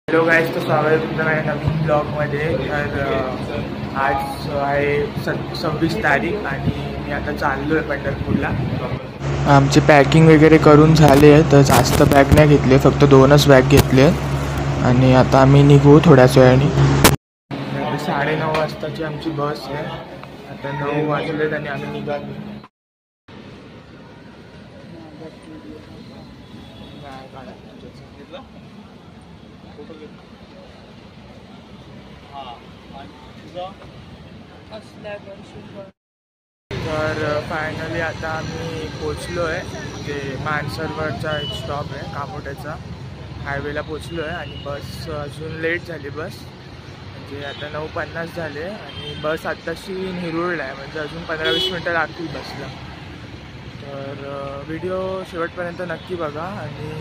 Hello guys, तो स्वागत आहे तुमचं माझ्या नवीन ब्लॉगमध्ये. तर आज आहे 26 तारीख आणि मी आता चाललो आहे पंढरपूरला. आमची पॅकिंग वगैरे करून झाली आहे, तर जास्त बॅग नाही घेतली, फक्त 2च बॅग घेतले आणि आता आम्ही निघू थोड्याच वेळाने. 9:30 वाजताची आमची बस आहे. आता 9 वाजलेत आणि आम्ही निघालो. तर फायनली आता आम्ही पोचलो आहे. जे मानसरोवरचा एक स्टॉप आहे कामोट्याचा, हायवेला पोचलो आहे आणि बस अजून लेट झाली. बस म्हणजे आता 9:50 झाले आणि बस आत्ताशी निरुळला आहे, म्हणजे अजून 15-20 मिनटं लागतील बसला. तर व्हिडिओ शेवटपर्यंत नक्की बघा. आणि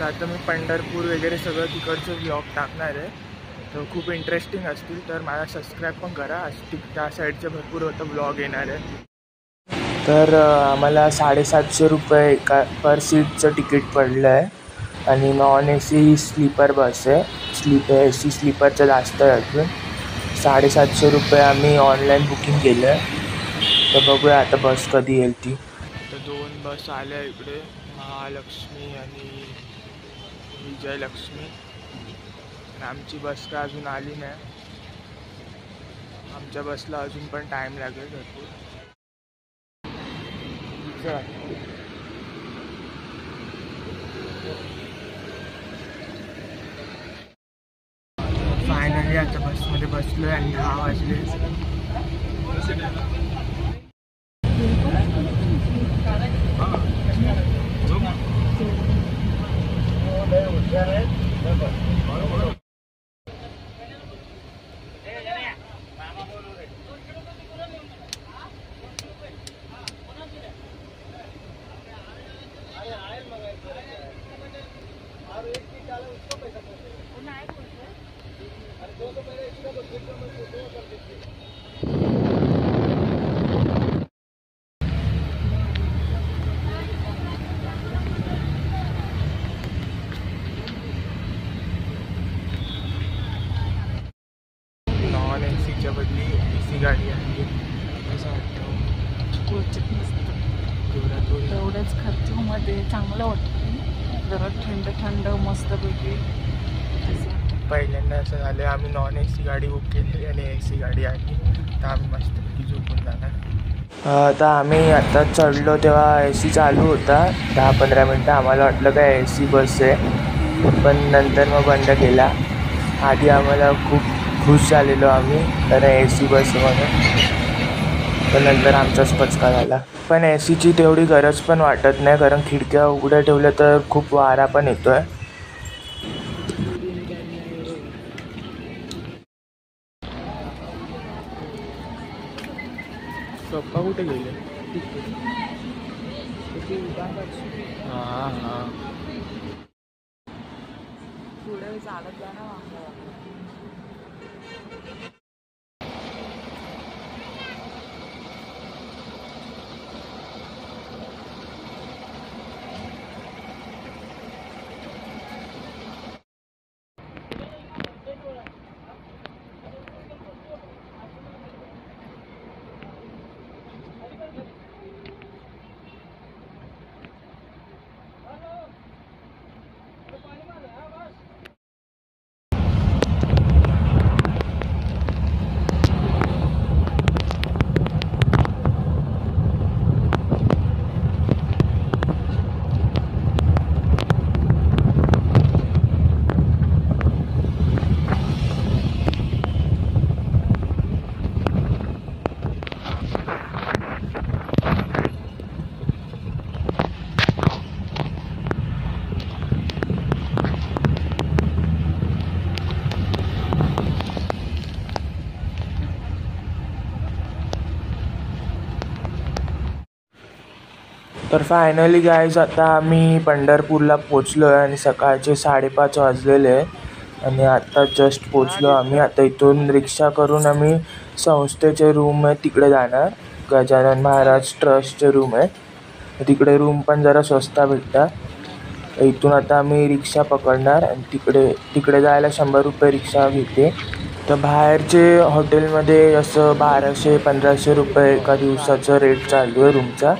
आता मी पंढरपूर वगैरे सगळं तिकडचं व्लॉग टाकणार आहे, तर खूप इंटरेस्टिंग असतील. तर मला सबस्क्राईब पण करा, त्या साईडचे भरपूर होतं व्लॉग येणार आहे. तर आम्हाला 750 रुपये पर सीटचं तिकीट पडलं आहे आणि नॉन AC स्लीपर बस आहे. AC स्लीपरचं जास्त आहे अजून. 750 रुपये आम्ही ऑनलाईन बुकिंग केलं आहे. तर बघूया आता बस कधी येईल ती. तर 2 बस आल्या इकडे, महालक्ष्मी आणि विजयलक्ष्मी. आमची बस का अजून आली नाही. आमच्या बसला अजून पण टाईम लागेल भरपूर. फायनली आता बसमध्ये बसलो आहे आणि 10 वाजले. नॉन ACच्या बदली AC गाडी आहे. असं वाटतं तेवढ्याच खर्चामध्ये चांगलं वाटतं, जरा थंड थंड मस्तपैकी. पहिल्यांदा असं झालं, आम्ही नॉन AC गाडी बुक केली आणि AC गाडी आली, तर आम्ही मस्तपैकी झोपून जाणार. तर आम्ही आता चढलो तेव्हा AC चालू होता 10-15 मिनटं. आम्हाला वाटलं काय AC बस आहे, पण नंतर मग बंद केला. आधी आम्हाला खूप खुश झालेलो आम्ही, तर AC बस म्हणून, पण नंतर आमचाच पचका झाला. पण ACची तेवढी गरज पण वाटत नाही, कारण खिडक्या उघड्या ठेवल्या तर खूप वारा पण येतोय. पप्पा कुठे गेले? हां पुढे चालत जाणं तर फायनली गाईज आता आम्ही पंढरपूरला पोचलो आहे आणि सकाळचे 5:30 वाजलेले आहे आणि आत्ता जस्ट पोचलो आम्ही. आता इथून रिक्षा करून आम्ही संस्थेचे रूम आहे तिकडे जाणार. गजानन महाराज ट्रस्टचे रूम आहे, तिकडे रूम पण जरा स्वस्त भेटतात. इथून आता आम्ही रिक्षा पकडणार आणि तिकडे जायला 100 रुपये रिक्षा घेते. तर बाहेरचे हॉटेलमध्ये असं 1200-1500 रुपये एका दिवसाचं रेट चालू आहे रूमचा.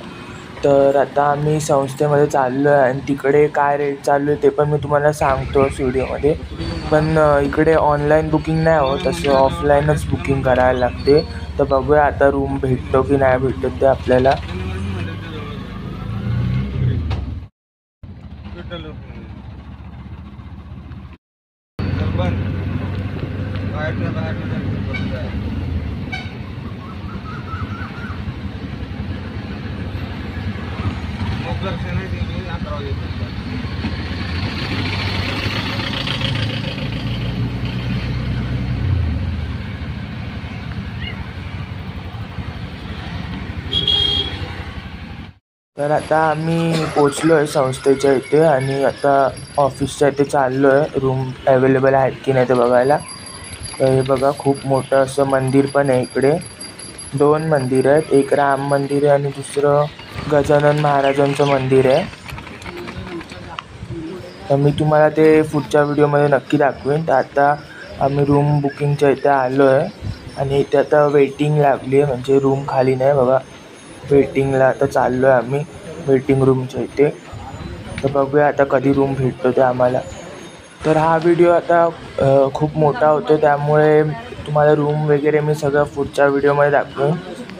तर आता आम्ही संस्थेमध्ये चाललो आहे आणि तिकडे काय रेट चालू आहे ते पण मी तुम्हाला सांगतो व्हिडिओमध्ये. पण इकडे ऑनलाईन बुकिंग नाही होत, असं ऑफलाईनच बुकिंग करायला लागते. तर बघूया आता रूम भेटतो की नाही भेटत ते आपल्याला. तर आता आम्ही पोचलो आहे संस्थेच्या इथे आणि आता ऑफिसच्या इथे चाललो आहे रूम अवेलेबल आहेत की नाही ते बघायला. तर हे बघा खूप मोठं असं मंदिर पण आहे इकडे. 2 मंदिर आहेत, एक राम मंदिर आहे आणि दुसरं गजानन महाराजांचं मंदिर आहे. तर मी तुम्हाला ते पुढच्या व्हिडिओमध्ये नक्की दाखवेन. तर आता आम्ही रूम बुकिंगच्या इथे आलो आहे आणि इथे आता वेटिंग लागली आहे, म्हणजे रूम खाली नाही बघा. वेटिंगला आता चाललो आहे आम्ही वेटिंग रूमच्या इथे. तर बघूया आता कधी रूम भेटतो ते आम्हाला. तर हा व्हिडिओ आता खूप मोठा होतो त्यामुळे तुम्हाला रूम वगैरे मी सगळं पुढच्या व्हिडिओमध्ये दाखवेन.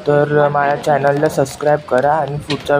तर माझ्या चॅनलला सबस्क्राईब करा आणि पुढच्या